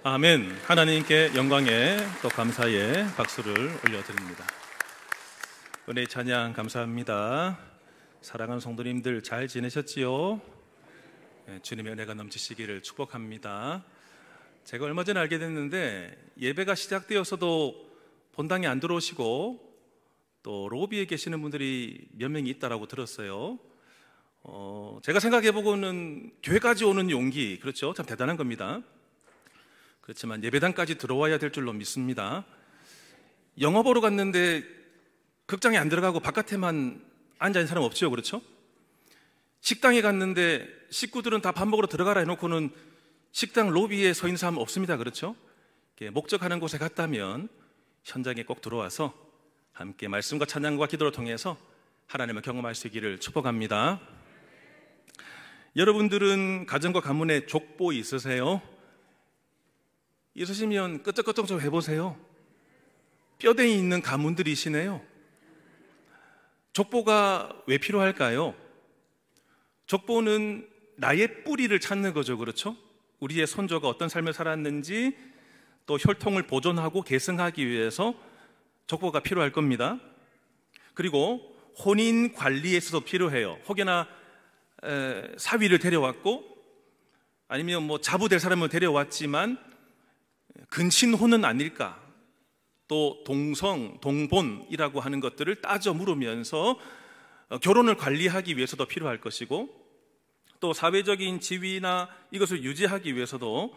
아멘. 하나님께 영광에 또 감사의 박수를 올려드립니다. 은혜 찬양 감사합니다. 사랑하는 성도님들 잘 지내셨지요? 주님의 은혜가 넘치시기를 축복합니다. 제가 얼마 전에 알게 됐는데 예배가 시작되어서도 본당에 안 들어오시고 또 로비에 계시는 분들이 몇 명이 있다라고 들었어요. 제가 생각해보고는 교회까지 오는 용기, 그렇죠? 참 대단한 겁니다. 그렇지만 예배당까지 들어와야 될 줄로 믿습니다. 영화 보러 갔는데 극장에 안 들어가고 바깥에만 앉아있는 사람 없죠, 그렇죠? 식당에 갔는데 식구들은 다 밥 먹으러 들어가라 해놓고는 식당 로비에 서 있는 사람 없습니다, 그렇죠? 목적하는 곳에 갔다면 현장에 꼭 들어와서 함께 말씀과 찬양과 기도를 통해서 하나님을 경험할 수 있기를 축복합니다. 여러분들은 가정과 가문에 족보 있으세요? 있으시면 끄떡끄떡 좀 해보세요. 뼈대에 있는 가문들이시네요. 족보가 왜 필요할까요? 족보는 나의 뿌리를 찾는 거죠, 그렇죠? 우리의 선조가 어떤 삶을 살았는지 또 혈통을 보존하고 계승하기 위해서 족보가 필요할 겁니다. 그리고 혼인 관리에 있어서 필요해요. 혹여나 사위를 데려왔고 아니면 자부될 사람을 데려왔지만 근친혼은 아닐까, 또 동성, 동본이라고 하는 것들을 따져 물으면서 결혼을 관리하기 위해서도 필요할 것이고, 또 사회적인 지위나 이것을 유지하기 위해서도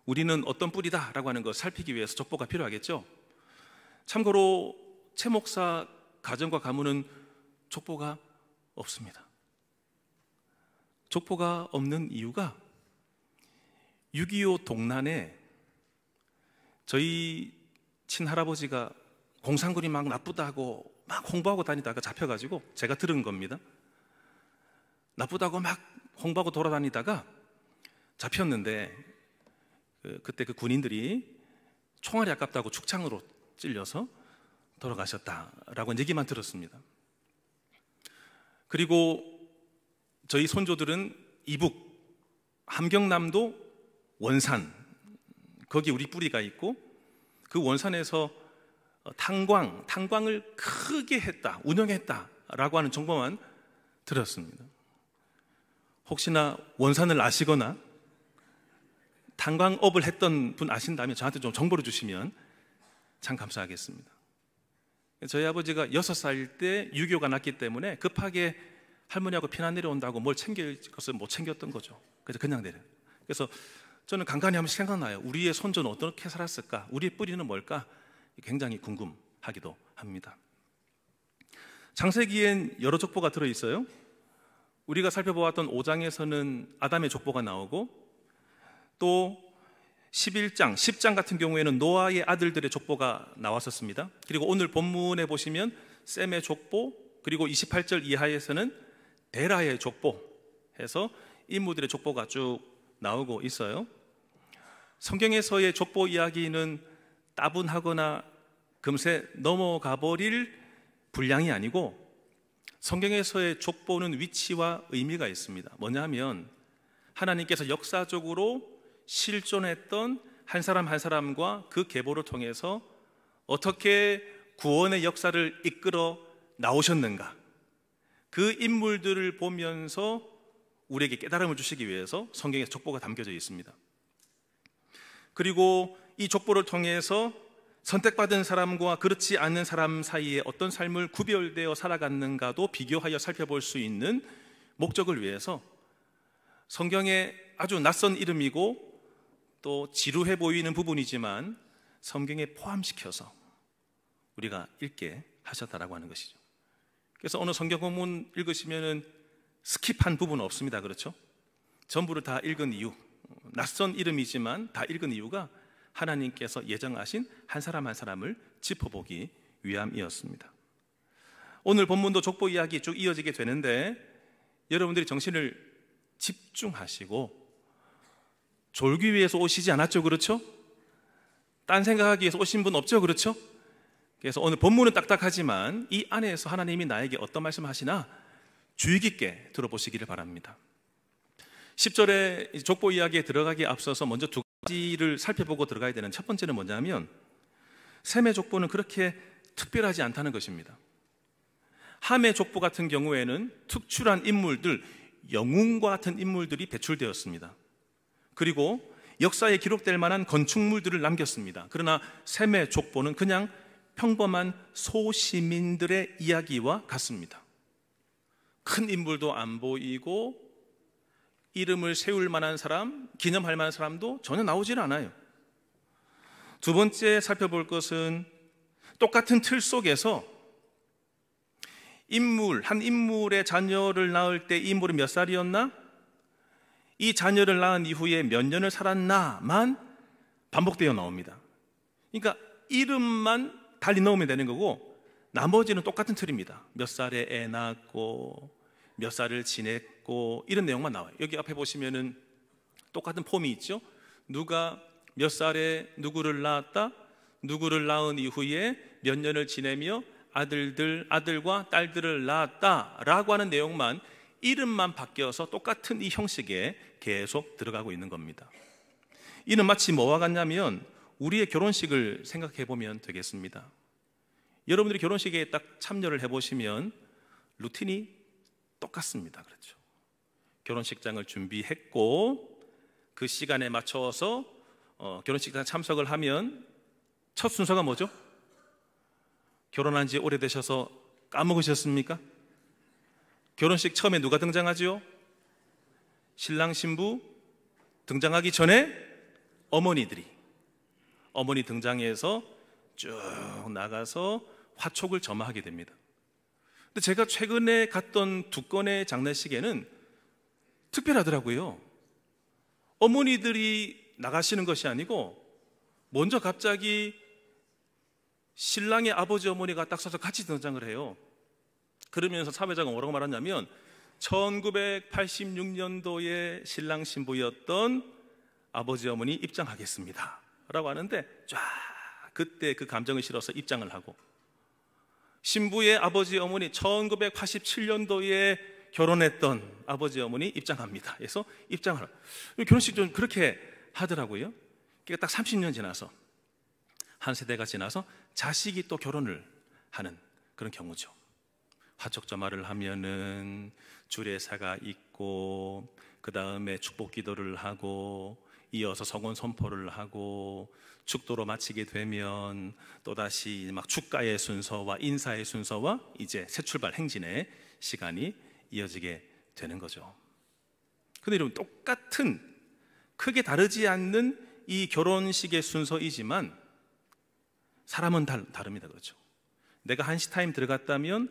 우리는 어떤 뿌리다라고 하는 것을 살피기 위해서 족보가 필요하겠죠. 참고로 최 목사 가정과 가문은 족보가 없습니다. 족보가 없는 이유가 6.25 동란에 저희 친할아버지가 공산군이 막 나쁘다고 막 홍보하고 다니다가 잡혀가지고 제가 들은 겁니다. 나쁘다고 막 홍보하고 돌아다니다가 잡혔는데 그때 그 군인들이 총알이 아깝다고 축창으로 찔려서 돌아가셨다라고 얘기만 들었습니다. 그리고 저희 손조들은 이북 함경남도 원산, 거기 우리 뿌리가 있고 그 원산에서 탄광을 크게 했다, 운영했다라고 하는 정보만 들었습니다. 혹시나 원산을 아시거나 탄광업을 했던 분 아신다면 저한테 좀 정보를 주시면 참 감사하겠습니다. 저희 아버지가 6살 때 6.25가 났기 때문에 급하게 할머니하고 피난 내려온다고 뭘 챙길 것을 못 챙겼던 거죠. 그래서 그냥 내려요. 그래서 저는 간간히 한번 생각나요. 우리의 손조는 어떻게 살았을까? 우리의 뿌리는 뭘까? 굉장히 궁금하기도 합니다. 창세기엔 여러 족보가 들어있어요. 우리가 살펴보았던 5장에서는 아담의 족보가 나오고, 또 11장, 10장 같은 경우에는 노아의 아들들의 족보가 나왔었습니다. 그리고 오늘 본문에 보시면 셈의 족보, 그리고 28절 이하에서는 데라의 족보 해서 인물들의 족보가 쭉 나오고 있어요. 성경에서의 족보 이야기는 따분하거나 금세 넘어가 버릴 분량이 아니고, 성경에서의 족보는 위치와 의미가 있습니다. 뭐냐면 하나님께서 역사적으로 실존했던 한 사람 한 사람과 그 계보를 통해서 어떻게 구원의 역사를 이끌어 나오셨는가, 그 인물들을 보면서 우리에게 깨달음을 주시기 위해서 성경에 족보가 담겨져 있습니다. 그리고 이 족보를 통해서 선택받은 사람과 그렇지 않은 사람 사이에 어떤 삶을 구별되어 살아갔는가도 비교하여 살펴볼 수 있는 목적을 위해서 성경에 아주 낯선 이름이고 또 지루해 보이는 부분이지만 성경에 포함시켜서 우리가 읽게 하셨다라고 하는 것이죠. 그래서 어느 성경 본문 읽으시면은 스킵한 부분은 없습니다, 그렇죠? 전부를 다 읽은 이유, 낯선 이름이지만 다 읽은 이유가 하나님께서 예정하신 한 사람 한 사람을 짚어보기 위함이었습니다. 오늘 본문도 족보 이야기 쭉 이어지게 되는데, 여러분들이 정신을 집중하시고 졸기 위해서 오시지 않았죠, 그렇죠? 딴 생각하기 위해서 오신 분 없죠, 그렇죠? 그래서 오늘 본문은 딱딱하지만 이 안에서 하나님이 나에게 어떤 말씀을 하시나 주의 깊게 들어보시기를 바랍니다. 10절에 족보 이야기에 들어가기에 앞서서 먼저 두 를 살펴보고 들어가야 되는 첫 번째는 뭐냐면 셈의 족보는 그렇게 특별하지 않다는 것입니다. 함의 족보 같은 경우에는 특출한 인물들, 영웅과 같은 인물들이 배출되었습니다. 그리고 역사에 기록될 만한 건축물들을 남겼습니다. 그러나 셈의 족보는 그냥 평범한 소시민들의 이야기와 같습니다. 큰 인물도 안 보이고 이름을 세울 만한 사람, 기념할 만한 사람도 전혀 나오질 않아요. 두 번째 살펴볼 것은 똑같은 틀 속에서 한 인물의 자녀를 낳을 때 이 인물이 몇 살이었나? 이 자녀를 낳은 이후에 몇 년을 살았나만 반복되어 나옵니다. 그러니까 이름만 달리 넣으면 되는 거고 나머지는 똑같은 틀입니다. 몇 살에 애 낳았고 몇 살을 지냈고 이런 내용만 나와요. 여기 앞에 보시면은 똑같은 폼이 있죠. 누가 몇 살에 누구를 낳았다, 누구를 낳은 이후에 몇 년을 지내며 아들과 딸들을 낳았다라고 하는 내용만, 이름만 바뀌어서 똑같은 이 형식에 계속 들어가고 있는 겁니다. 이는 마치 뭐와 같냐면 우리의 결혼식을 생각해 보면 되겠습니다. 여러분들이 결혼식에 딱 참여를 해보시면 루틴이 똑같습니다. 그렇죠? 결혼식장을 준비했고 그 시간에 맞춰서 결혼식장 참석을 하면 첫 순서가 뭐죠? 결혼한 지 오래되셔서 까먹으셨습니까? 결혼식 처음에 누가 등장하죠? 신랑 신부 등장하기 전에 어머니 등장해서 쭉 나가서 화촉을 점화하게 됩니다. 근데 제가 최근에 갔던 두 건의 장례식에는 특별하더라고요. 어머니들이 나가시는 것이 아니고 먼저 갑자기 신랑의 아버지 어머니가 딱 서서 같이 등장을 해요. 그러면서 사회자가 뭐라고 말하냐면 1986년도에 신랑 신부였던 아버지 어머니 입장하겠습니다 라고 하는데 쫙 그때 그 감정을 실어서 입장을 하고, 신부의 아버지 어머니 1987년도에 결혼했던 아버지 어머니 입장합니다. 그래서 입장을 하고, 결혼식 좀 그렇게 하더라고요. 그러니까 딱 30년 지나서, 한 세대가 지나서 자식이 또 결혼을 하는 그런 경우죠. 화촉점화를 하면은 주례사가 있고 그 다음에 축복 기도를 하고 이어서 성혼 선포를 하고 축도로 마치게 되면 또다시 막 축가의 순서와 인사의 순서와 이제 새 출발 행진의 시간이 이어지게 되는 거죠. 근데 여러분, 똑같은 크게 다르지 않는 이 결혼식의 순서이지만 사람은 다릅니다. 그렇죠? 내가 1시 타임 들어갔다면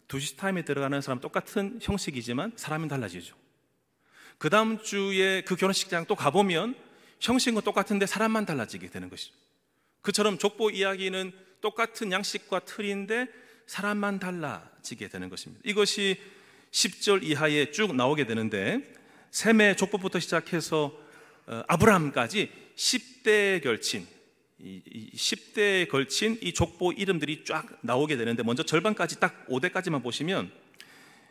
2시 타임에 들어가는 사람 똑같은 형식이지만 사람은 달라지죠. 그 다음 주에 그 결혼식장 또 가보면 형식은 똑같은데 사람만 달라지게 되는 것이죠. 그처럼 족보 이야기는 똑같은 양식과 틀인데 사람만 달라지게 되는 것입니다. 이것이 10절 이하에 쭉 나오게 되는데, 셈의 족보부터 시작해서 아브라함까지 10대에 걸친 이 족보 이름들이 쫙 나오게 되는데, 먼저 절반까지 딱 5대까지만 보시면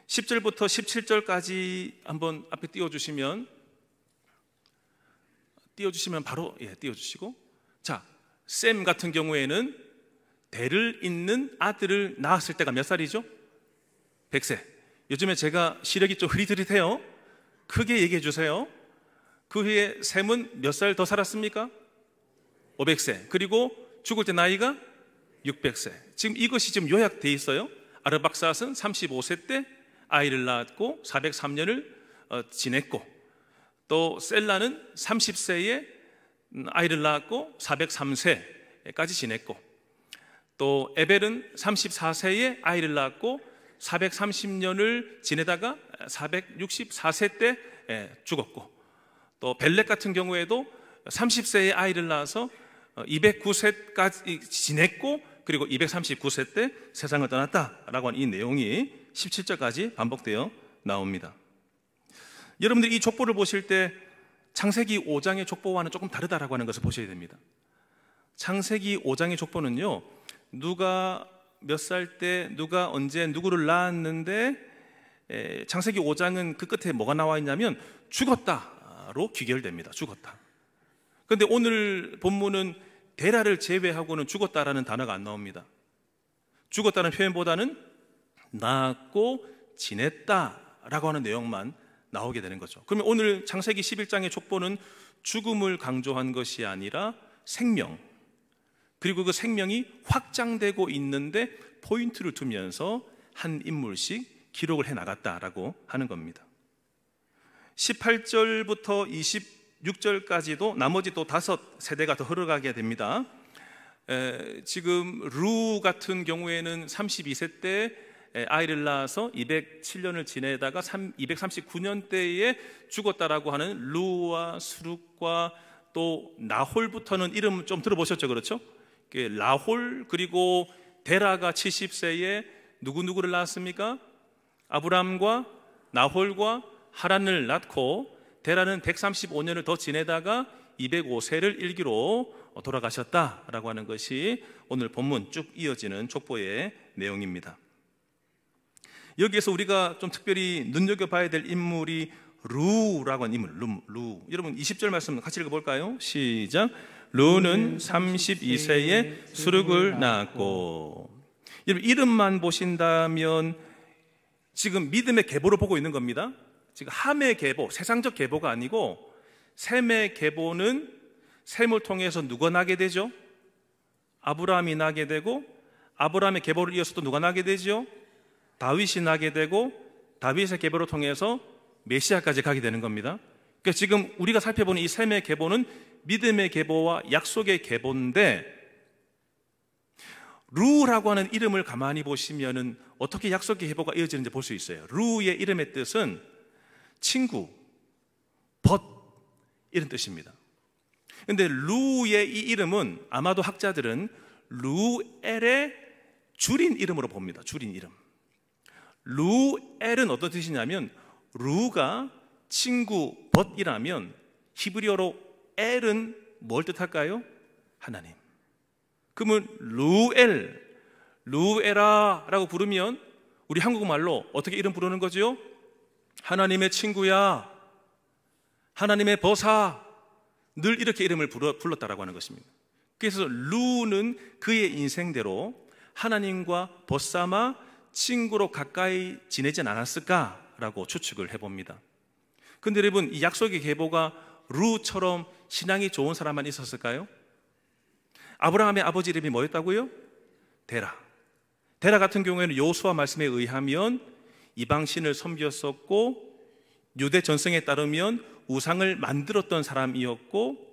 10절부터 17절까지 한번 앞에 띄워주시면 바로 띄워주시고, 자, 셈 같은 경우에는 대를 잇는 아들을 낳았을 때가 몇 살이죠? 100세. 요즘에 제가 시력이 좀 흐릿흐릿해요. 크게 얘기해 주세요. 그 후에 셈은 몇 살 더 살았습니까? 500세. 그리고 죽을 때 나이가 600세. 지금 이것이 지금 요약되어 있어요. 아르박사스는 35세 때 아이를 낳았고 403년을 지냈고, 또 셀라는 30세에 아이를 낳았고 403세까지 지냈고, 또 에벨은 34세에 아이를 낳았고 430년을 지내다가 464세 때 죽었고, 또 벨렉 같은 경우에도 30세에 아이를 낳아서 209세까지 지냈고, 그리고 239세 때 세상을 떠났다라고 하는 이 내용이 17절까지 반복되어 나옵니다. 여러분들이 이 족보를 보실 때 창세기 5장의 족보와는 조금 다르다라고 하는 것을 보셔야 됩니다. 창세기 5장의 족보는요, 누가 몇 살 때 누가 언제 누구를 낳았는데, 창세기 5장은 그 끝에 뭐가 나와 있냐면 죽었다로 귀결됩니다. 죽었다. 그런데 오늘 본문은 데라를 제외하고는 죽었다라는 단어가 안 나옵니다. 죽었다는 표현보다는 낳았고 지냈다라고 하는 내용만 나오게 되는 거죠. 그러면 오늘 창세기 11장의 족보는 죽음을 강조한 것이 아니라 생명, 그리고 그 생명이 확장되고 있는데 포인트를 두면서 한 인물씩 기록을 해 나갔다라고 하는 겁니다. 18절부터 26절까지도 나머지 또 5세대가 더 흘러가게 됩니다. 지금 루 같은 경우에는 32세 때 아이를 낳아서 207년을 지내다가 239년대에 죽었다라고 하는 루와 수룩과 또 나홀부터는 이름 좀 들어보셨죠? 그렇죠? 라홀, 그리고 데라가 70세에 누구를 낳았습니까? 아브람과 나홀과 하란을 낳고, 데라는 135년을 더 지내다가 205세를 일기로 돌아가셨다라고 하는 것이 오늘 본문 쭉 이어지는 족보의 내용입니다. 여기에서 우리가 좀 특별히 눈여겨봐야 될 인물이 루라고 하는 인물, 루. 여러분 20절 말씀 같이 읽어볼까요? 시작. 루는 32세에 수룩을 낳았고. 여러분 이름만 보신다면 지금 믿음의 계보를 보고 있는 겁니다. 지금 함의 계보, 세상적 계보가 아니고 셈의 계보는 셈을 통해서 누가 나게 되죠? 아브라함이 나게 되고, 아브라함의 계보를 이어서 또 누가 나게 되죠? 다윗이 나게 되고, 다윗의 계보를 통해서 메시아까지 가게 되는 겁니다. 그러니까 지금 우리가 살펴보는 이 셈의 계보는 믿음의 계보와 약속의 계보인데, 루라고 하는 이름을 가만히 보시면은 어떻게 약속의 계보가 이어지는지 볼 수 있어요. 루의 이름의 뜻은 친구, 벗, 이런 뜻입니다. 근데 루의 이 이름은 아마도 학자들은 루엘의 줄인 이름으로 봅니다. 줄인 이름. 루엘은 어떤 뜻이냐면, 루가 친구, 벗이라면 히브리어로 엘은 뭘 뜻할까요? 하나님. 그러면 루엘, 루에라라고 부르면 우리 한국말로 어떻게 이름 부르는 거죠? 하나님의 친구야, 하나님의 벗아, 늘 이렇게 이름을 불렀다라고 하는 것입니다. 그래서 루는 그의 인생대로 하나님과 벗삼아 친구로 가까이 지내진 않았을까라고 추측을 해봅니다. 근데 여러분, 이 약속의 계보가 루처럼 신앙이 좋은 사람만 있었을까요? 아브라함의 아버지 이름이 뭐였다고요? 데라. 데라 같은 경우에는 여호수아 말씀에 의하면 이방신을 섬겼었고, 유대 전승에 따르면 우상을 만들었던 사람이었고,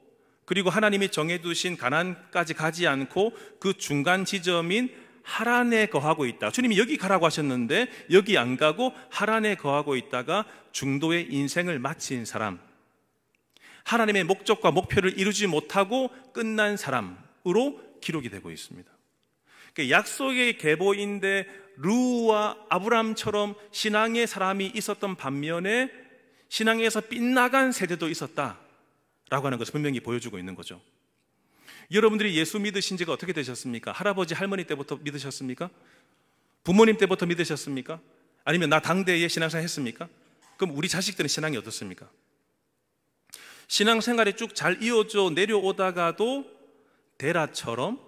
그리고 하나님이 정해두신 가나안까지 가지 않고 그 중간 지점인 하란에 거하고 있다. 주님이 여기 가라고 하셨는데 여기 안 가고 하란에 거하고 있다가 중도의 인생을 마친 사람, 하나님의 목적과 목표를 이루지 못하고 끝난 사람으로 기록이 되고 있습니다. 그러니까 약속의 계보인데 루와 아브람처럼 신앙의 사람이 있었던 반면에 신앙에서 빗나간 세대도 있었다라고 하는 것을 분명히 보여주고 있는 거죠. 여러분들이 예수 믿으신 지가 어떻게 되셨습니까? 할아버지 할머니 때부터 믿으셨습니까? 부모님 때부터 믿으셨습니까? 아니면 나 당대에 신앙생활 했습니까? 그럼 우리 자식들은 신앙이 어떻습니까? 신앙생활이 쭉 잘 이어져 내려오다가도 데라처럼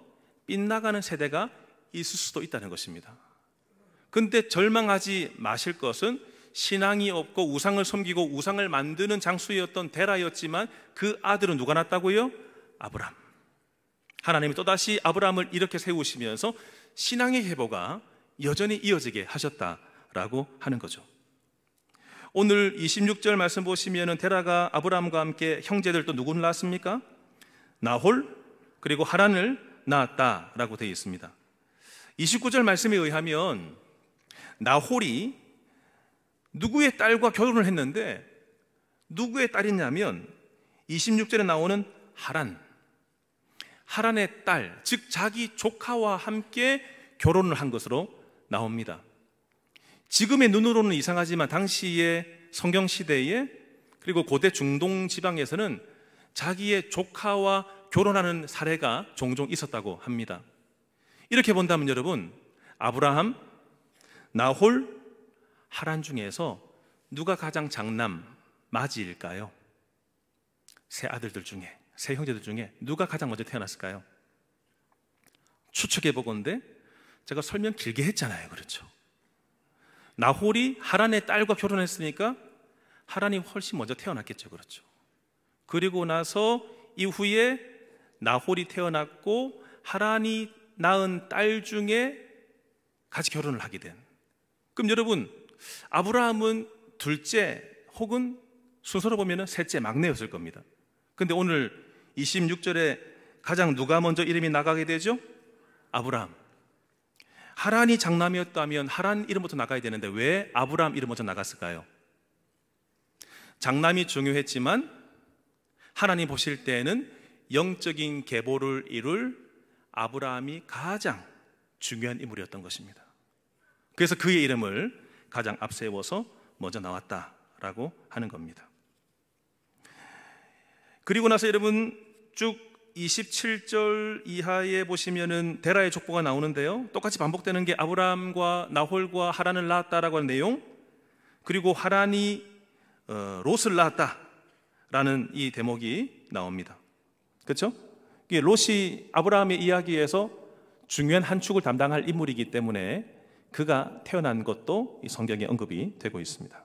빗나가는 세대가 있을 수도 있다는 것입니다. 근데 절망하지 마실 것은 신앙이 없고 우상을 섬기고 우상을 만드는 장수였던 데라였지만 그 아들은 누가 낳았다고요? 아브람. 하나님이 또다시 아브람을 이렇게 세우시면서 신앙의 계보가 여전히 이어지게 하셨다라고 하는 거죠. 오늘 26절 말씀 보시면 데라가 아브람과 함께 형제들 또 누구를 낳았습니까? 나홀, 그리고 하란을 낳았다라고 되어 있습니다. 29절 말씀에 의하면 나홀이 누구의 딸과 결혼을 했는데 누구의 딸이냐면 26절에 나오는 하란의 딸, 즉 자기 조카와 함께 결혼을 한 것으로 나옵니다. 지금의 눈으로는 이상하지만 당시의 성경시대에, 그리고 고대 중동 지방에서는 자기의 조카와 결혼하는 사례가 종종 있었다고 합니다. 이렇게 본다면 여러분, 아브라함, 나홀, 하란 중에서 누가 가장 장남 맞이일까요? 세 아들들 중에, 세 형제들 중에 누가 가장 먼저 태어났을까요? 추측해 보건데 제가 설명 길게 했잖아요. 그렇죠? 나홀이 하란의 딸과 결혼했으니까 하란이 훨씬 먼저 태어났겠죠. 그렇죠? 그리고 나서 이후에 나홀이 태어났고 하란이 낳은 딸 중에 같이 결혼을 하게 된. 그럼 여러분, 아브라함은 둘째 혹은 순서로 보면 셋째, 막내였을 겁니다. 근데 오늘 26절에 가장 누가 먼저 이름이 나가게 되죠? 아브라함. 하란이 장남이었다면 하란 이름부터 나가야 되는데 왜 아브라함 이름 먼저 나갔을까요? 장남이 중요했지만 하나님 보실 때에는 영적인 계보를 이룰 아브라함이 가장 중요한 인물이었던 것입니다. 그래서 그의 이름을 가장 앞세워서 먼저 나왔다라고 하는 겁니다. 그리고 나서 여러분 쭉 27절 이하에 보시면은 데라의 족보가 나오는데요, 똑같이 반복되는 게 아브라함과 나홀과 하란을 낳았다라고 하는 내용, 그리고 하란이 롯을 낳았다라는 이 대목이 나옵니다. 그렇죠? 롯이 아브라함의 이야기에서 중요한 한 축을 담당할 인물이기 때문에 그가 태어난 것도 이 성경에 언급이 되고 있습니다.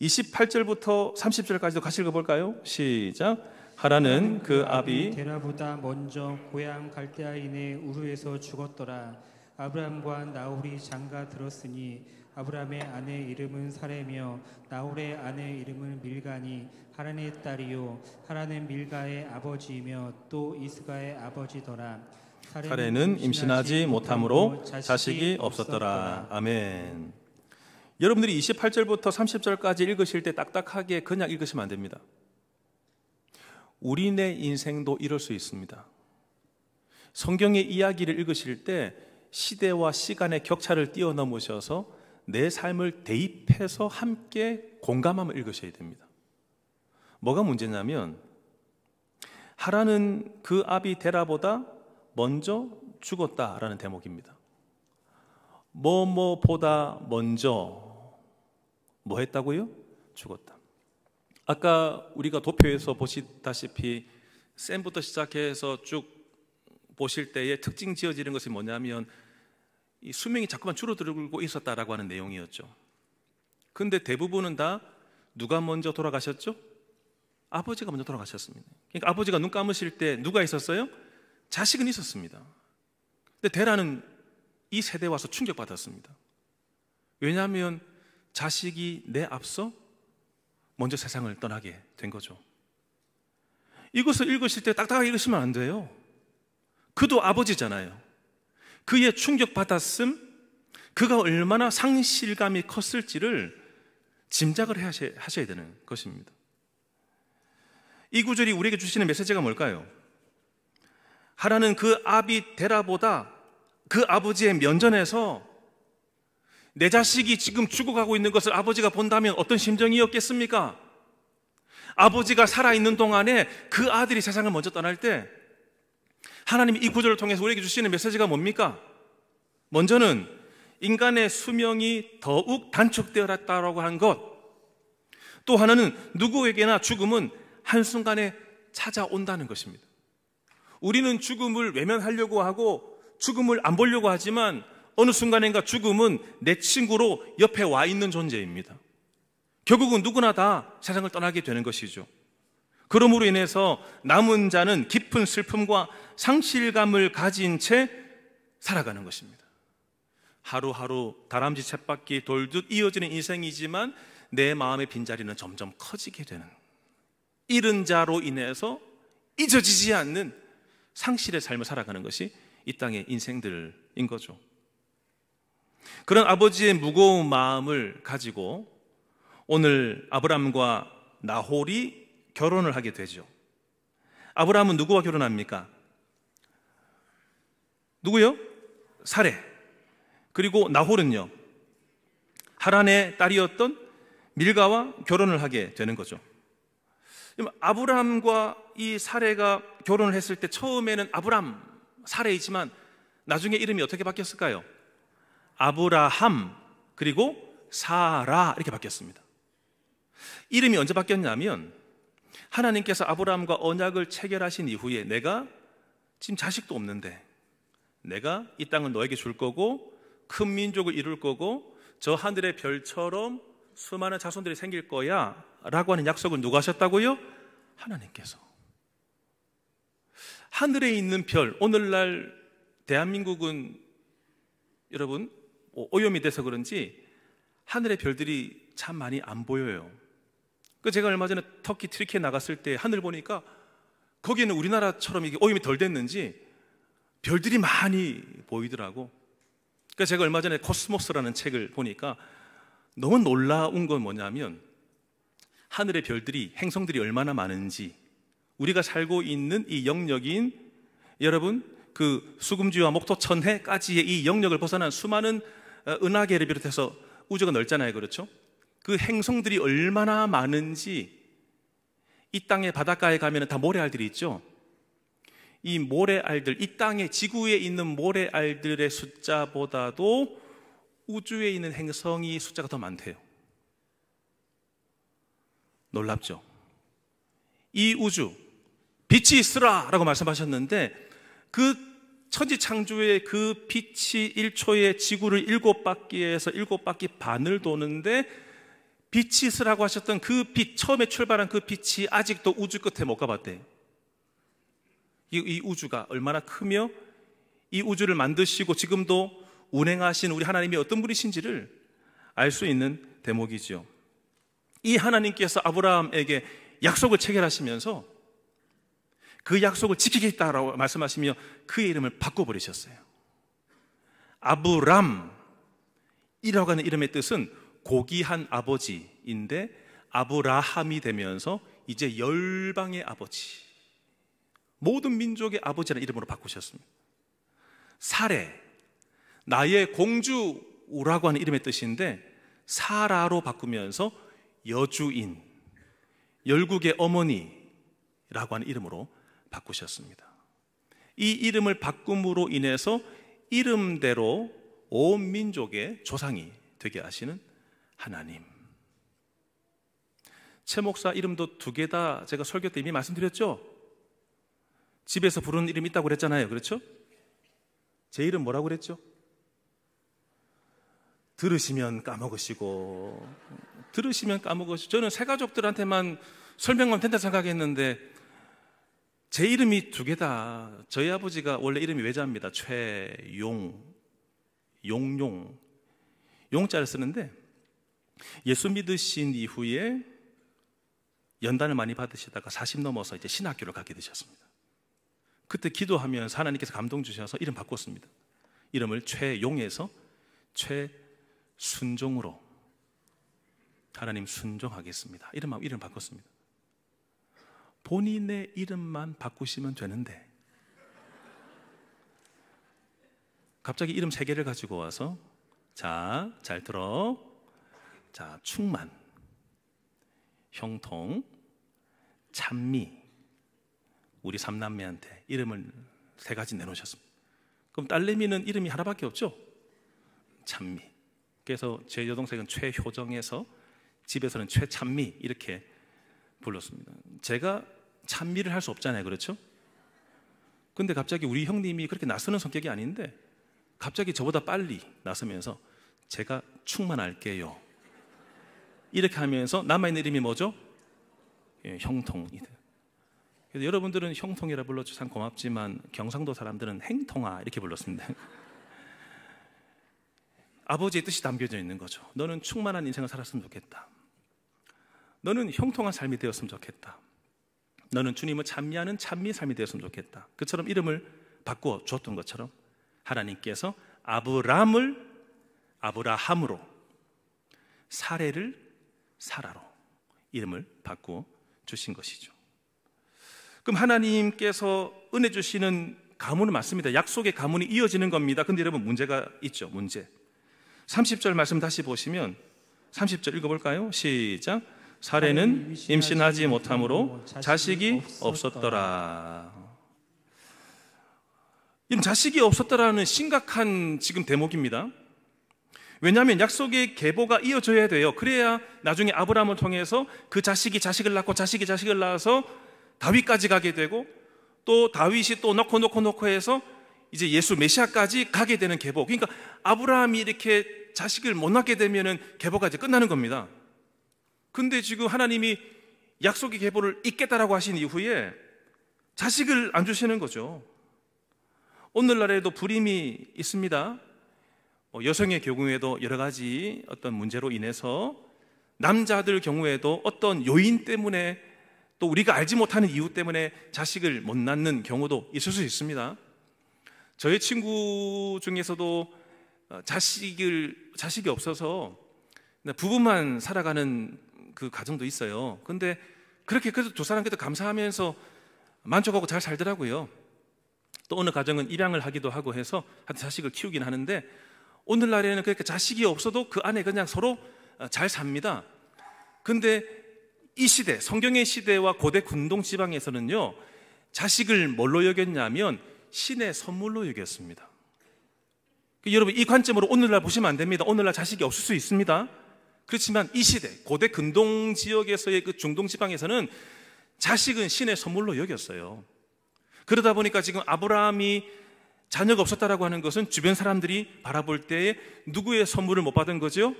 28절부터 30절까지도 같이 읽어볼까요? 시작. 하란은 그 아비 데라보다 먼저 고향 갈대아인의 우르에서 죽었더라. 아브라함과 나홀이 장가 들었으니 아브라함의 아내 이름은 사레며 나홀의 아내 이름은 밀가니 하란의 딸이요 하란은 밀가의 아버지이며 또 이스가의 아버지더라. 사레는 임신하지 못함으로 자식이 없었더라. 아멘. 여러분들이 28절부터 30절까지 읽으실 때 딱딱하게 그냥 읽으시면 안 됩니다. 우리네 인생도 이럴 수 있습니다. 성경의 이야기를 읽으실 때 시대와 시간의 격차를 뛰어넘으셔서 내 삶을 대입해서 함께 공감하며 읽으셔야 됩니다. 뭐가 문제냐면 하란은 그 아비 데라보다 먼저 죽었다라는 대목입니다. 뭐뭐보다 먼저 뭐 했다고요? 죽었다. 아까 우리가 도표에서 보시다시피 셈부터 시작해서 쭉 보실 때에 특징 지어지는 것이 뭐냐면 이 수명이 자꾸만 줄어들고 있었다라고 하는 내용이었죠. 근데 대부분은 다 누가 먼저 돌아가셨죠? 아버지가 먼저 돌아가셨습니다. 그러니까 아버지가 눈 감으실 때 누가 있었어요? 자식은 있었습니다. 근데 데라는 이 세대에 와서 충격받았습니다. 왜냐하면 자식이 내 앞서 먼저 세상을 떠나게 된 거죠. 이것을 읽으실 때 딱딱하게 읽으시면 안 돼요. 그도 아버지잖아요. 그의 충격받았음, 그가 얼마나 상실감이 컸을지를 짐작을 하셔야 되는 것입니다. 이 구절이 우리에게 주시는 메시지가 뭘까요? 하나는 그 아비 데라보다 그 아버지의 면전에서 내 자식이 지금 죽어가고 있는 것을 아버지가 본다면 어떤 심정이었겠습니까? 아버지가 살아있는 동안에 그 아들이 세상을 먼저 떠날 때 하나님이 이 구절을 통해서 우리에게 주시는 메시지가 뭡니까? 먼저는 인간의 수명이 더욱 단축되었다라고 하는 것, 또 하나는 누구에게나 죽음은 한순간에 찾아온다는 것입니다. 우리는 죽음을 외면하려고 하고 죽음을 안 보려고 하지만 어느 순간인가 죽음은 내 친구로 옆에 와 있는 존재입니다. 결국은 누구나 다 세상을 떠나게 되는 것이죠. 그러므로 인해서 남은 자는 깊은 슬픔과 상실감을 가진 채 살아가는 것입니다. 하루하루 다람쥐 쳇바퀴 돌듯 이어지는 인생이지만 내 마음의 빈자리는 점점 커지게 되는, 잃은 자로 인해서 잊어지지 않는 상실의 삶을 살아가는 것이 이 땅의 인생들인 거죠. 그런 아버지의 무거운 마음을 가지고 오늘 아브라함과 나홀이 결혼을 하게 되죠. 아브라함은 누구와 결혼합니까? 누구요? 사레. 그리고 나홀은요, 하란의 딸이었던 밀가와 결혼을 하게 되는 거죠. 아브라함과 이 사레가 결혼을 했을 때 처음에는 아브람, 사레이지만 나중에 이름이 어떻게 바뀌었을까요? 아브라함 그리고 사라 이렇게 바뀌었습니다. 이름이 언제 바뀌었냐면 하나님께서 아브라함과 언약을 체결하신 이후에 내가 지금 자식도 없는데 내가 이 땅을 너에게 줄 거고 큰 민족을 이룰 거고 저 하늘의 별처럼 수많은 자손들이 생길 거야 라고 하는 약속을 누가 하셨다고요? 하나님께서. 하늘에 있는 별, 오늘날 대한민국은 여러분 오염이 돼서 그런지 하늘의 별들이 참 많이 안 보여요. 제가 얼마 전에 터키 트리키에 나갔을 때 하늘 보니까 거기는 우리나라처럼 이게 오염이 덜 됐는지 별들이 많이 보이더라고. 그러니까 제가 얼마 전에 코스모스라는 책을 보니까 너무 놀라운 건 뭐냐면 하늘의 별들이, 행성들이 얼마나 많은지, 우리가 살고 있는 이 영역인 여러분 그 수금지와 목토천해까지의 이 영역을 벗어난 수많은 은하계를 비롯해서 우주가 넓잖아요. 그렇죠? 그 행성들이 얼마나 많은지 이 땅의 바닷가에 가면 다 모래알들이 있죠. 이 모래알들, 이 땅의 지구에 있는 모래알들의 숫자보다도 우주에 있는 행성이 숫자가 더 많대요. 놀랍죠? 이 우주, 빛이 있으라 라고 말씀하셨는데 그 천지창조의 그 빛이 1초에 지구를 7바퀴에서 7바퀴 반을 도는데 빛이 있으라고 하셨던 그 빛, 처음에 출발한 그 빛이 아직도 우주 끝에 못 가봤대요. 이 우주가 얼마나 크며 이 우주를 만드시고 지금도 운행하신 우리 하나님이 어떤 분이신지를 알 수 있는 대목이죠. 이 하나님께서 아브라함에게 약속을 체결하시면서 그 약속을 지키겠다라고 말씀하시며 그의 이름을 바꿔버리셨어요. 아브람이라고 하는 이름의 뜻은 고귀한 아버지인데 아브라함이 되면서 이제 열방의 아버지, 모든 민족의 아버지라는 이름으로 바꾸셨습니다. 사레, 나의 공주라고 하는 이름의 뜻인데 사라로 바꾸면서 여주인, 열국의 어머니라고 하는 이름으로 바꾸셨습니다. 이 이름을 바꿈으로 인해서 이름대로 온 민족의 조상이 되게 하시는 하나님. 최 목사 이름도 2개 다 제가 설교 때 이미 말씀드렸죠? 집에서 부르는 이름이 있다고 그랬잖아요. 그렇죠? 제 이름 뭐라고 그랬죠? 들으시면 까먹으시고 저는 새 가족들한테만 설명하면 된다 생각했는데 제 이름이 2개 다, 저희 아버지가 원래 이름이 외자입니다. 최용, 용용, 용자를 쓰는데 예수 믿으신 이후에 연단을 많이 받으시다가 40 넘어서 이제 신학교를 가게 되셨습니다. 그때 기도하면서 하나님께서 감동 주셔서 이름 바꿨습니다. 이름을 최용에서 최순종으로, 하나님 순종하겠습니다, 이름 바꿨습니다. 본인의 이름만 바꾸시면 되는데 갑자기 이름 3개를 가지고 와서 자, 잘 들어. 자, 충만, 형통, 찬미, 우리 3남매한테 이름을 3가지 내놓으셨습니다. 그럼 딸내미는 이름이 하나밖에 없죠? 찬미. 그래서 제 여동생은 최효정에서 집에서는 최찬미 이렇게 불렀습니다. 제가 찬미를 할 수 없잖아요. 그렇죠? 근데 갑자기 우리 형님이 그렇게 나서는 성격이 아닌데 갑자기 저보다 빨리 나서면서 제가 충만할게요 이렇게 하면서 남아있는 이름이 뭐죠? 형통이 돼요. 그래서 여러분들은 형통이라 불러주셔서 참 고맙지만 경상도 사람들은 행통아 이렇게 불렀습니다. 아버지의 뜻이 담겨져 있는 거죠. 너는 충만한 인생을 살았으면 좋겠다. 너는 형통한 삶이 되었으면 좋겠다. 너는 주님을 찬미하는 찬미의 삶이 되었으면 좋겠다. 그처럼 이름을 바꾸어 줬던 것처럼 하나님께서 아브람을 아브라함으로, 사레를 사라로 이름을 바꾸어 주신 것이죠. 그럼 하나님께서 은혜 주시는 가문은 맞습니다. 약속의 가문이 이어지는 겁니다. 근데 여러분 문제가 있죠. 문제. 30절 말씀 다시 보시면 30절 읽어볼까요? 시작. 사레는 임신하지 못함으로 자식이 없었더라. 이런 자식이 없었더라는 심각한 지금 대목입니다. 왜냐하면 약속의 계보가 이어져야 돼요. 그래야 나중에 아브라함을 통해서 그 자식이 자식을 낳고 자식이 자식을 낳아서 다윗까지 가게 되고, 또 다윗이 또 놓고 해서 이제 예수 메시아까지 가게 되는 계보. 그러니까 아브라함이 이렇게 자식을 못 낳게 되면은 계보가 이제 끝나는 겁니다. 근데 지금 하나님이 약속의 계보를 잇겠다라고 하신 이후에 자식을 안 주시는 거죠. 오늘날에도 불임이 있습니다. 여성의 경우에도 여러 가지 어떤 문제로 인해서, 남자들 경우에도 어떤 요인 때문에, 또 우리가 알지 못하는 이유 때문에 자식을 못 낳는 경우도 있을 수 있습니다. 저의 친구 중에서도 자식이 없어서 부부만 살아가는 그 가정도 있어요. 근데 그렇게 그래도 두 사람 감사하면서 만족하고 잘 살더라고요. 또 어느 가정은 입양을 하기도 하고 해서 자식을 키우긴 하는데, 오늘날에는 그렇게 자식이 없어도 그 안에 그냥 서로 잘 삽니다. 근데 이 시대, 성경의 시대와 고대 근동 지방에서는요, 자식을 뭘로 여겼냐면 신의 선물로 여겼습니다. 여러분, 이 관점으로 오늘날 보시면 안 됩니다. 오늘날 자식이 없을 수 있습니다. 그렇지만 이 시대, 고대 근동 지역에서의 그 중동 지방에서는 자식은 신의 선물로 여겼어요. 그러다 보니까 지금 아브라함이 자녀가 없었다라고 하는 것은 주변 사람들이 바라볼 때에 누구의 선물을 못 받은 거죠?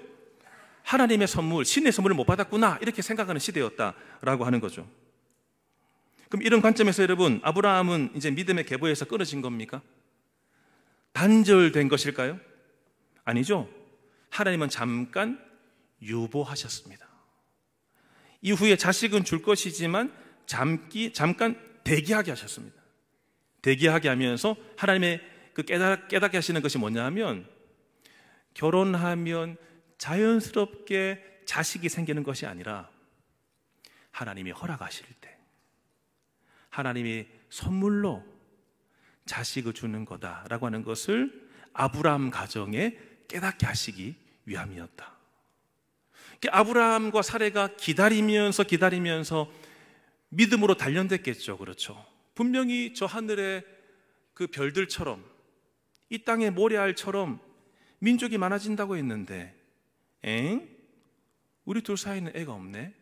하나님의 선물, 신의 선물을 못 받았구나, 이렇게 생각하는 시대였다라고 하는 거죠. 그럼 이런 관점에서 여러분, 아브라함은 이제 믿음의 계보에서 끊어진 겁니까? 단절된 것일까요? 아니죠. 하나님은 잠깐 유보하셨습니다. 이후에 자식은 줄 것이지만 잠깐 대기하게 하셨습니다. 대기하게 하면서 하나님의 그 깨닫게 하시는 것이 뭐냐 하면, 결혼하면 자연스럽게 자식이 생기는 것이 아니라 하나님이 허락하실 때 하나님이 선물로 자식을 주는 거다라고 하는 것을 아브라함 가정에 깨닫게 하시기 위함이었다. 아브라함과 사레가 기다리면서 믿음으로 단련됐겠죠. 그렇죠. 분명히 저 하늘의 그 별들처럼, 이 땅의 모래알처럼 민족이 많아진다고 했는데, 우리 둘 사이는 애가 없네.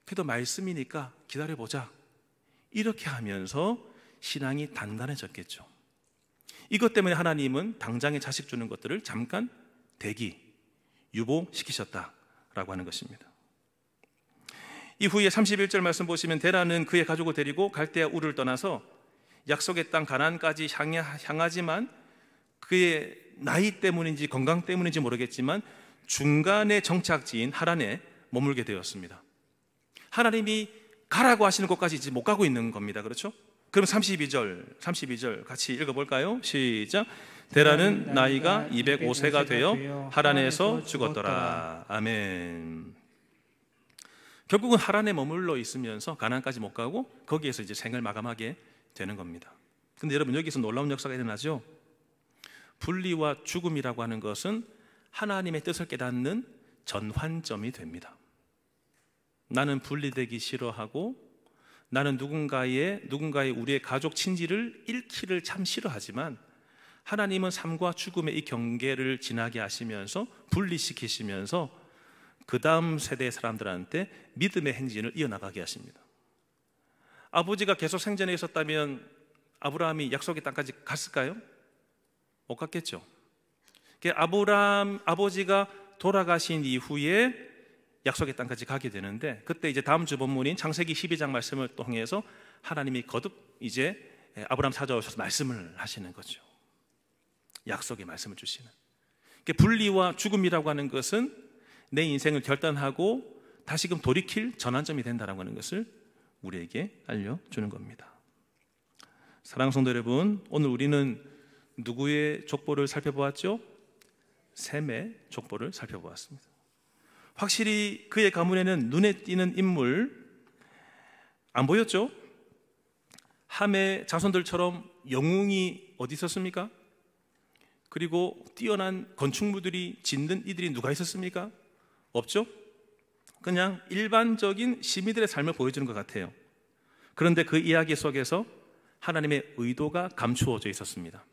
그래도 말씀이니까 기다려보자. 이렇게 하면서 신앙이 단단해졌겠죠. 이것 때문에 하나님은 당장에 자식 주는 것들을 잠깐 유보시키셨다라고 하는 것입니다. 이후에 31절 말씀 보시면, 데라는 그의 가족을 데리고 갈대아 우르를 떠나서 약속의 땅 가나안까지 향하지만 그의 나이 때문인지 건강 때문인지 모르겠지만 중간에 정착지인 하란에 머물게 되었습니다. 하나님이 가라고 하시는 곳까지 이제 못 가고 있는 겁니다. 그렇죠? 그럼 32절 같이 읽어볼까요? 시작. 데라는 나이가 205세가 되어 하란에서 죽었더라. 아멘. 결국은 하란에 머물러 있으면서 가나안까지 못 가고 거기에서 이제 생을 마감하게 되는 겁니다. 근데 여러분, 여기서 놀라운 역사가 일어나죠. 분리와 죽음이라고 하는 것은 하나님의 뜻을 깨닫는 전환점이 됩니다. 나는 분리되기 싫어하고, 나는 누군가의 우리의 가족 친지를 잃기를 참 싫어하지만, 하나님은 삶과 죽음의 이 경계를 지나게 하시면서 분리시키시면서 그 다음 세대의 사람들한테 믿음의 행진을 이어나가게 하십니다. 아버지가 계속 생전에 있었다면 아브라함이 약속의 땅까지 갔을까요? 못 갔겠죠. 아버지가 돌아가신 이후에 약속의 땅까지 가게 되는데, 그때 이제 다음 주 본문인 창세기 12장 말씀을 통해서 하나님이 거듭 이제 아브라함 찾아오셔서 말씀을 하시는 거죠. 약속의 말씀을 주시는. 분리와 죽음이라고 하는 것은 내 인생을 결단하고 다시금 돌이킬 전환점이 된다는 것을 우리에게 알려주는 겁니다. 사랑하는 성도 여러분, 오늘 우리는 누구의 족보를 살펴보았죠? 셈의 족보를 살펴보았습니다. 확실히 그의 가문에는 눈에 띄는 인물 안 보였죠? 함의 자손들처럼 영웅이 어디 있었습니까? 그리고 뛰어난 건축물들이 짓는 이들이 누가 있었습니까? 없죠? 그냥 일반적인 시민들의 삶을 보여주는 것 같아요. 그런데 그 이야기 속에서 하나님의 의도가 감추어져 있었습니다.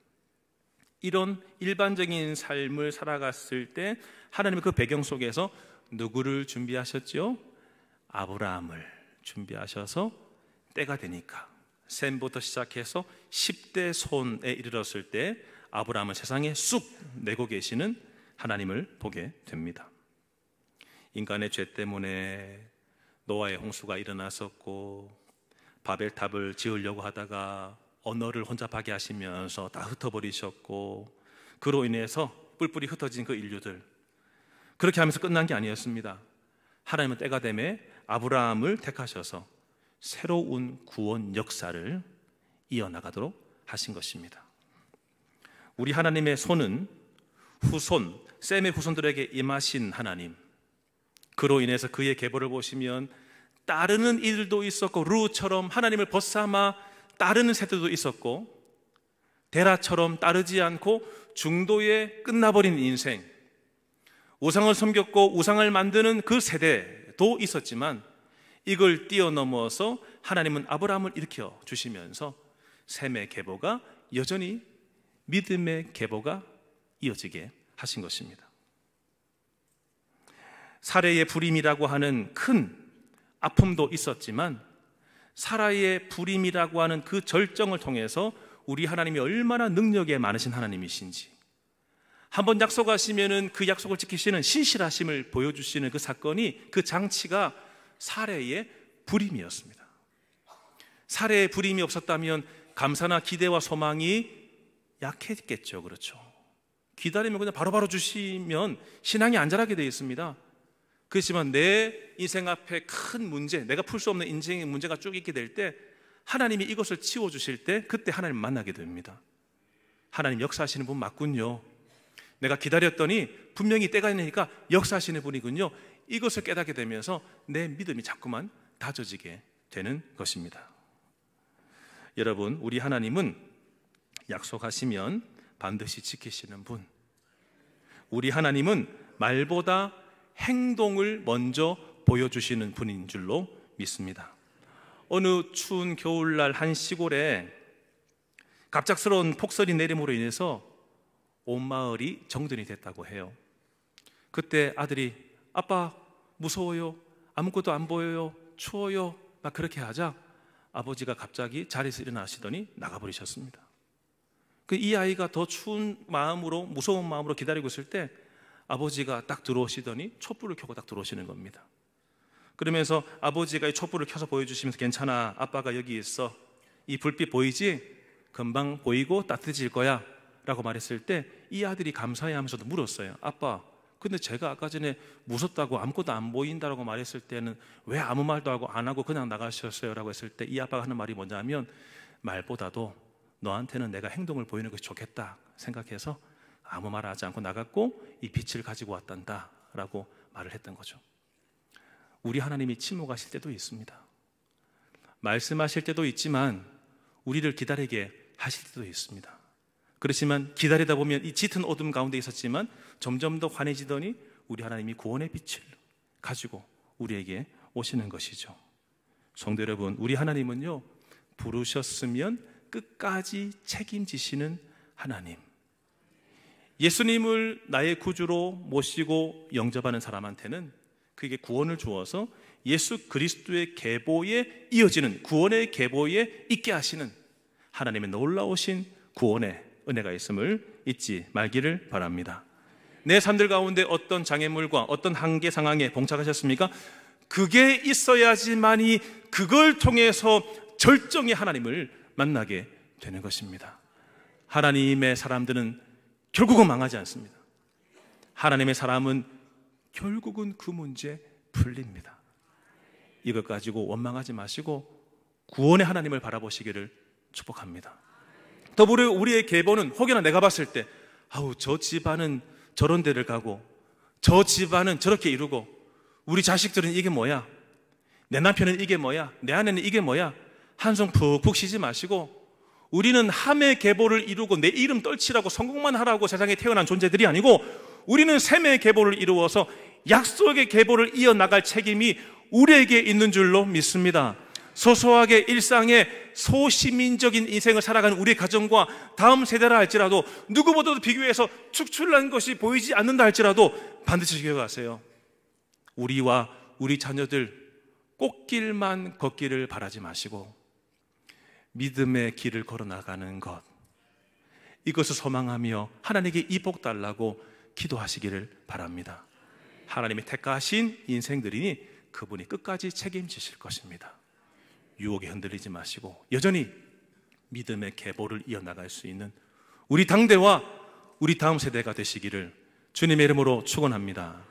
이런 일반적인 삶을 살아갔을 때 하나님의 그 배경 속에서 누구를 준비하셨죠? 아브라함을 준비하셔서 때가 되니까 셈부터 시작해서 10대 손에 이르렀을 때 아브라함은 세상에 쑥 내고 계시는 하나님을 보게 됩니다. 인간의 죄 때문에 노아의 홍수가 일어났었고, 바벨탑을 지으려고 하다가 언어를 혼잡하게 하시면서 다 흩어버리셨고, 그로 인해서 뿔뿔이 흩어진 그 인류들, 그렇게 하면서 끝난 게 아니었습니다. 하나님은 때가 되매 아브라함을 택하셔서 새로운 구원 역사를 이어나가도록 하신 것입니다. 우리 하나님의 손은 후손, 셈의 후손들에게 임하신 하나님, 그로 인해서 그의 계보를 보시면 따르는 이들도 있었고, 루처럼 하나님을 벗삼아 따르는 세대도 있었고, 데라처럼 따르지 않고 중도에 끝나버린 인생, 우상을 섬겼고 우상을 만드는 그 세대도 있었지만, 이걸 뛰어넘어서 하나님은 아브라함을 일으켜 주시면서 셈의 계보가 여전히 믿음의 계보가 이어지게 하신 것입니다. 사례의 불임이라고 하는 큰 아픔도 있었지만, 사라의 불임이라고 하는 그 절정을 통해서 우리 하나님이 얼마나 능력에 많으신 하나님이신지, 한번 약속하시면은 그 약속을 지키시는 신실하심을 보여주시는 그 사건이, 그 장치가 사례의 불임이었습니다. 사례의 불임이 없었다면 감사나 기대와 소망이 약했겠죠. 그렇죠. 기다리면 그냥 바로바로 주시면 신앙이 안 자라게 되어 있습니다. 그렇지만 내 인생 앞에 큰 문제, 내가 풀 수 없는 인생의 문제가 쭉 있게 될 때, 하나님이 이것을 치워주실 때 그때 하나님 만나게 됩니다. 하나님 역사하시는 분 맞군요. 내가 기다렸더니 분명히 때가 있으니까 역사하시는 분이군요. 이것을 깨닫게 되면서 내 믿음이 자꾸만 다져지게 되는 것입니다. 여러분, 우리 하나님은 약속하시면 반드시 지키시는 분, 우리 하나님은 말보다 행동을 먼저 보여주시는 분인 줄로 믿습니다. 어느 추운 겨울날 한 시골에 갑작스러운 폭설이 내림으로 인해서 온 마을이 정전이 됐다고 해요. 그때 아들이 아빠 무서워요, 아무것도 안 보여요, 추워요, 막 그렇게 하자 아버지가 갑자기 자리에서 일어나시더니 나가버리셨습니다. 이 아이가 더 추운 마음으로, 무서운 마음으로 기다리고 있을 때 아버지가 딱 들어오시더니 촛불을 켜고 딱 들어오시는 겁니다. 그러면서 아버지가 이 촛불을 켜서 보여주시면서 괜찮아, 아빠가 여기 있어, 이 불빛 보이지? 금방 보이고 따뜻해질 거야 라고 말했을 때 이 아들이 감사해하면서도 물었어요. 아빠, 근데 제가 아까 전에 무섭다고 아무것도 안 보인다고 말했을 때는 왜 아무 말도 하고 안 하고 그냥 나가셨어요? 라고 했을 때 이 아빠가 하는 말이 뭐냐면, 말보다도 너한테는 내가 행동을 보이는 것이 좋겠다 생각해서 아무 말 하지 않고 나갔고 이 빛을 가지고 왔단다 라고 말을 했던 거죠. 우리 하나님이 침묵하실 때도 있습니다. 말씀하실 때도 있지만 우리를 기다리게 하실 때도 있습니다. 그렇지만 기다리다 보면 이 짙은 어둠 가운데 있었지만 점점 더 환해지더니 우리 하나님이 구원의 빛을 가지고 우리에게 오시는 것이죠. 성도 여러분, 우리 하나님은요, 부르셨으면 끝까지 책임지시는 하나님. 예수님을 나의 구주로 모시고 영접하는 사람한테는 그에게 구원을 주어서 예수 그리스도의 계보에 이어지는, 구원의 계보에 있게 하시는 하나님의 놀라우신 구원의 은혜가 있음을 잊지 말기를 바랍니다. 내 삶들 가운데 어떤 장애물과 어떤 한계 상황에 봉착하셨습니까? 그게 있어야지만이 그걸 통해서 절정의 하나님을 만나게 되는 것입니다. 하나님의 사람들은 결국은 망하지 않습니다. 하나님의 사람은 결국은 그 문제 풀립니다. 이것 가지고 원망하지 마시고 구원의 하나님을 바라보시기를 축복합니다. 더불어 우리의 계보는 혹여나 내가 봤을 때 아우, 저 집안은 저런 데를 가고 저 집안은 저렇게 이루고 우리 자식들은 이게 뭐야, 내 남편은 이게 뭐야, 내 아내는 이게 뭐야, 한숨 푹푹 쉬지 마시고, 우리는 함의 계보를 이루고 내 이름 떨치라고 성공만 하라고 세상에 태어난 존재들이 아니고, 우리는 셈의 계보를 이루어서 약속의 계보를 이어나갈 책임이 우리에게 있는 줄로 믿습니다. 소소하게 일상의 소시민적인 인생을 살아가는 우리 가정과 다음 세대라 할지라도 누구보다도 비교해서 축출난 것이 보이지 않는다 할지라도 반드시 기억하세요. 우리와 우리 자녀들 꽃길만 걷기를 바라지 마시고 믿음의 길을 걸어나가는 것, 이것을 소망하며 하나님께 이 복 달라고 기도하시기를 바랍니다. 하나님이 택하신 인생들이니 그분이 끝까지 책임지실 것입니다. 유혹에 흔들리지 마시고 여전히 믿음의 계보를 이어나갈 수 있는 우리 당대와 우리 다음 세대가 되시기를 주님의 이름으로 축원합니다.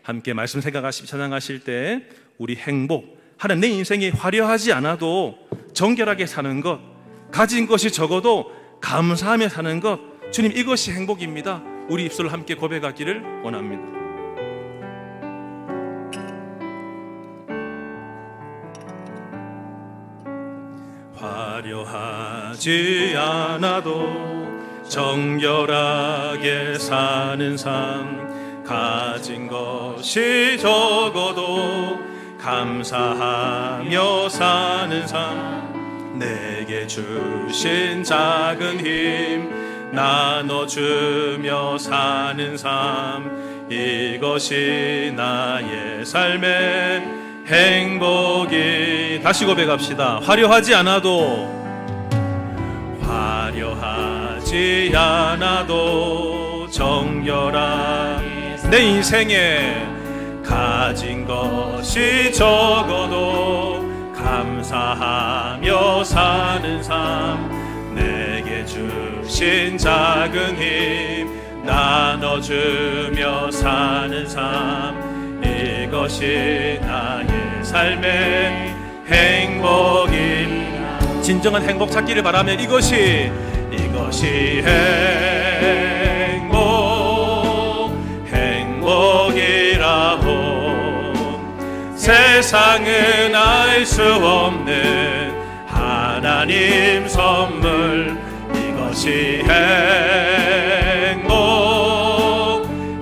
함께 말씀 생각하시고 찬양하실 때 우리 행복, 하나님 내 인생이 화려하지 않아도 정결하게 사는 것, 가진 것이 적어도 감사하며 사는 것, 주님 이것이 행복입니다. 우리 입술을 함께 고백하기를 원합니다. 화려하지 않아도 정결하게 사는 삶, 가진 것이 적어도 감사하며 사는 삶, 내게 주신 작은 힘 나눠주며 사는 삶, 이것이 나의 삶의 행복이. 다시 고백합시다. 화려하지 않아도 정결한 내 인생에 가진 것이 적어도 감사하며 사는 삶, 내게 주신 작은 힘 나눠주며 사는 삶, 이것이 나의 삶의 행복입니다. 진정한 행복 찾기를 바라며 이것이 행복이라고 세상은 알 수 없는 하나님 선물, 이것이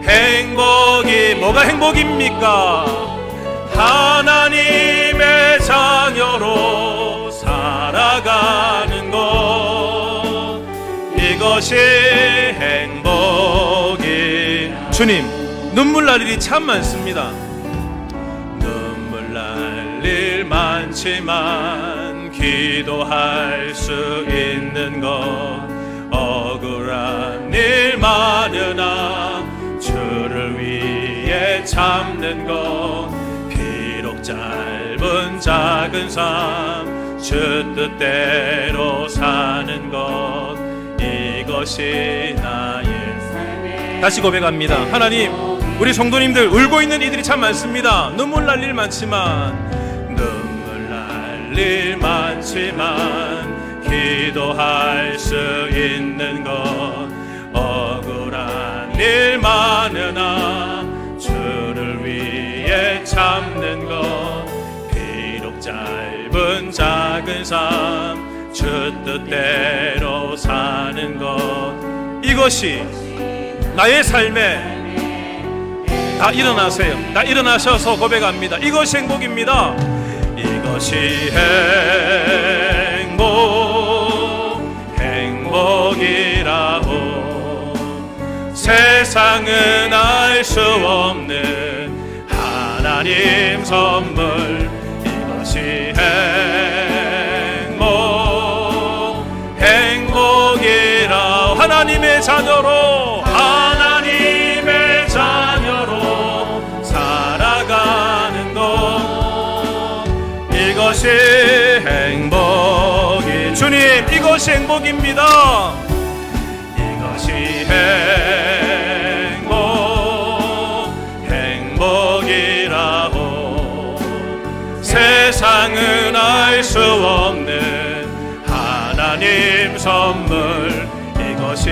행복이 뭐가 행복입니까? 하나님의 자녀로 살아가는 것, 이것이 행복이. 주님, 눈물 날 일이 참 많습니다. 눈물 날 일 많지만 기도할 수 있는 것, 억울한 일 많으나 주를 위해 참는 것, 비록 짧은 작은 삶 주 뜻대로 사는 것, 이것이 나의 삶의. 다시 고백합니다. 하나님, 우리 성도님들 울고 있는 이들이 참 많습니다. 눈물 날 일 많지만 기도할 수 있는 것, 억울한 일 많으나 주를 위해 참는 것, 비록 짧은 작은 삶 주 뜻대로 사는 것, 이것이 나의 삶에. 다 일어나세요. 다 일어나셔서 고백합니다. 이것이 행복입니다. 이것이 행복이라고 세상은 알 수 없는 하나님 선물, 이것이 행복이라. 하나님의 자녀로 살아가는 것, 이것이 행복이. 주님, 이것이 행복입니다. 이것이 행복이라고 세상은 알 수 없는 하나님 선물, 이것이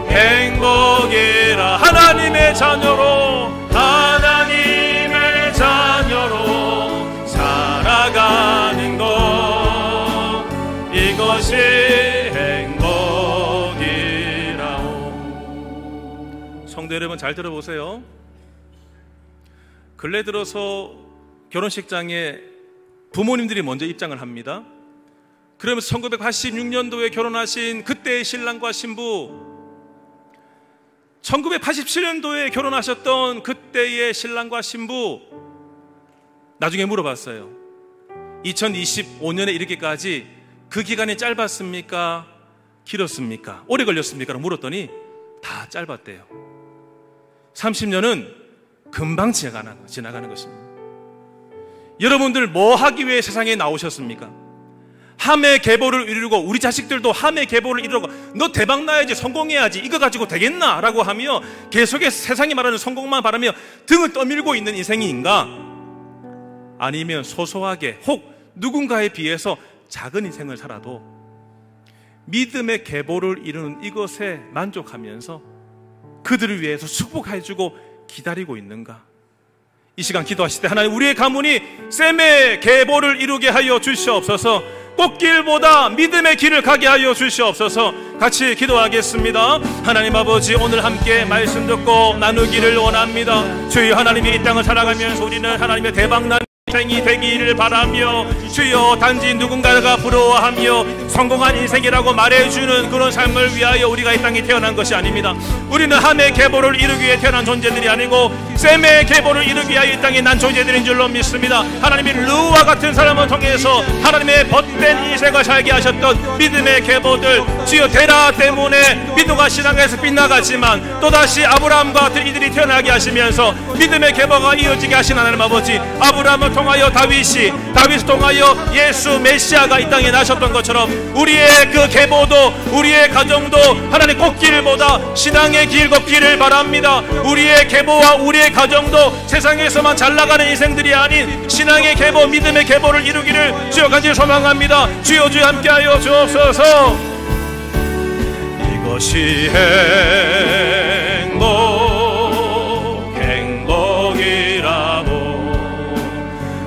행복이라. 하나님의 자녀로 살아가는 것, 이것이 행복이라오. 성도 여러분, 잘 들어보세요. 근래 들어서 결혼식장에 부모님들이 먼저 입장을 합니다. 그러면서 1986년도에 결혼하신 그때의 신랑과 신부, 1987년도에 결혼하셨던 그때의 신랑과 신부, 나중에 물어봤어요. 2025년에 이르기까지 그 기간이 짧았습니까? 길었습니까? 오래 걸렸습니까? 라고 물었더니 다 짧았대요. 30년은 금방 지나가는 것입니다. 여러분들 뭐 하기 위해 세상에 나오셨습니까? 함의 계보를 이루고, 우리 자식들도 함의 계보를 이루고, 너 대박 나야지, 성공해야지, 이거 가지고 되겠나? 라고 하며 계속해서 세상이 말하는 성공만 바라며 등을 떠밀고 있는 인생인가? 아니면 소소하게 혹 누군가에 비해서 작은 인생을 살아도 믿음의 계보를 이루는 이것에 만족하면서 그들을 위해서 축복해주고 기다리고 있는가? 이 시간 기도하실 때 하나님, 우리의 가문이 샘의 계보를 이루게 하여 주시옵소서. 꽃길보다 믿음의 길을 가게 하여 주시옵소서. 같이 기도하겠습니다. 하나님 아버지, 오늘 함께 말씀 듣고 나누기를 원합니다. 주여, 하나님이 이 땅을 살아가면서 우리는 하나님의 대박난 인생이 되기를 바라며, 주여, 단지 누군가가 부러워하며 성공한 인생이라고 말해주는 그런 삶을 위하여 우리가 이 땅에 태어난 것이 아닙니다. 우리는 함의 계보를 이루기 위해 태어난 존재들이 아니고 샘의 계보를 이루기 위하여 이 땅에 난 존재들인 줄로 믿습니다. 하나님이 르우와 같은 사람을 통해서 하나님의 벗된 인생을 살게 하셨던 믿음의 계보들, 주여, 데라 때문에 믿음과 신앙에서 빗나갔지만 또다시 아브라함과 같은 이들이 태어나게 하시면서 믿음의 계보가 이어지게 하신 하나님 아버지, 아브라함을 통하여 다윗을 통하여 예수 메시아가 이 땅에 나셨던 것처럼 우리의 그 계보도, 우리의 가정도 하나님 꽃길보다 신앙의 길 걷기를 바랍니다. 우리의 계보와 우리의 가정도 세상에서만 잘나가는 인생들이 아닌 신앙의 계보, 믿음의 계보를 이루기를 주여 간절히 소망합니다. 주여, 주여 함께하여 주옵소서. 이것이 행복이라고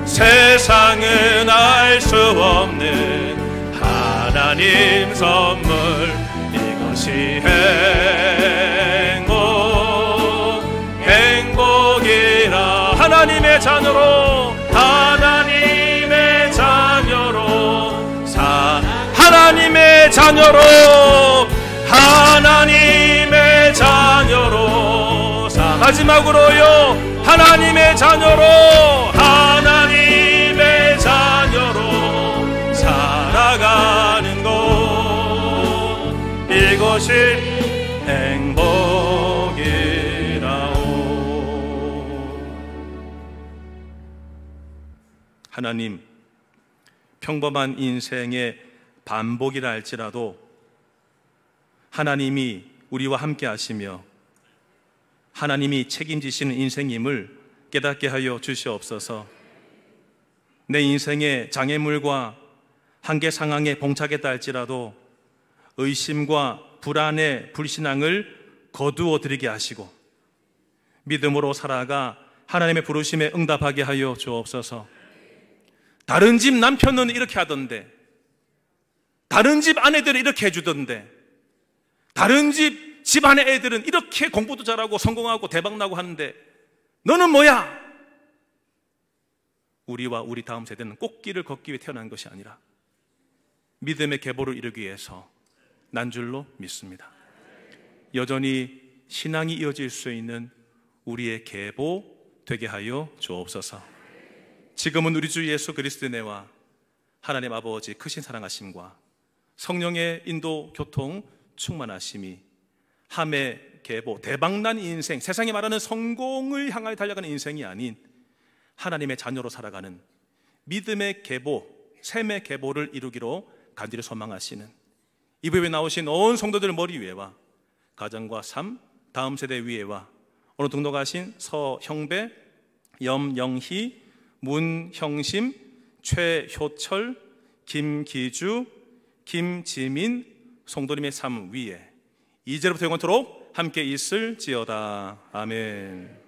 세상은 알 수 없는 하나님 선물, 이것이 행복이라. 하나님의 자녀로, 하나님의 자녀로 하나님의 자녀로, 하나님의 자녀로 마지막으로요, 하나님의 자녀로, 하나님의 자녀로 살아가는 것, 이것이 행복이라오. 하나님, 평범한 인생의 반복이라 할지라도 하나님이 우리와 함께 하시며 하나님이 책임지시는 인생임을 깨닫게 하여 주시옵소서. 내 인생의 장애물과 한계 상황에 봉착했다 할지라도 의심과 불안의 불신앙을 거두어 드리게 하시고 믿음으로 살아가 하나님의 부르심에 응답하게 하여 주옵소서. 다른 집 남편은 이렇게 하던데, 다른 집 아내들은 이렇게 해주던데, 다른 집안의 애들은 이렇게 공부도 잘하고 성공하고 대박나고 하는데 너는 뭐야? 우리와 우리 다음 세대는 꽃길을 걷기 위해 태어난 것이 아니라 믿음의 계보를 이루기 위해서 난 줄로 믿습니다. 여전히 신앙이 이어질 수 있는 우리의 계보 되게 하여 주옵소서. 지금은 우리 주 예수 그리스도의 은혜와 하나님 아버지 크신 사랑하심과 성령의 인도 교통 충만하심이 함의 계보, 대박난 인생, 세상이 말하는 성공을 향하여 달려가는 인생이 아닌 하나님의 자녀로 살아가는 믿음의 계보, 샘의 계보를 이루기로 간절히 소망하시는 이 부에 나오신 온 성도들 머리 위에와 가정과 삶, 다음 세대 위에와 오늘 등록하신 서형배, 염영희, 문형심, 최효철, 김기주, 김지민 성도님의 삶 위에 이제부터 영원토록 함께 있을지어다. 아멘.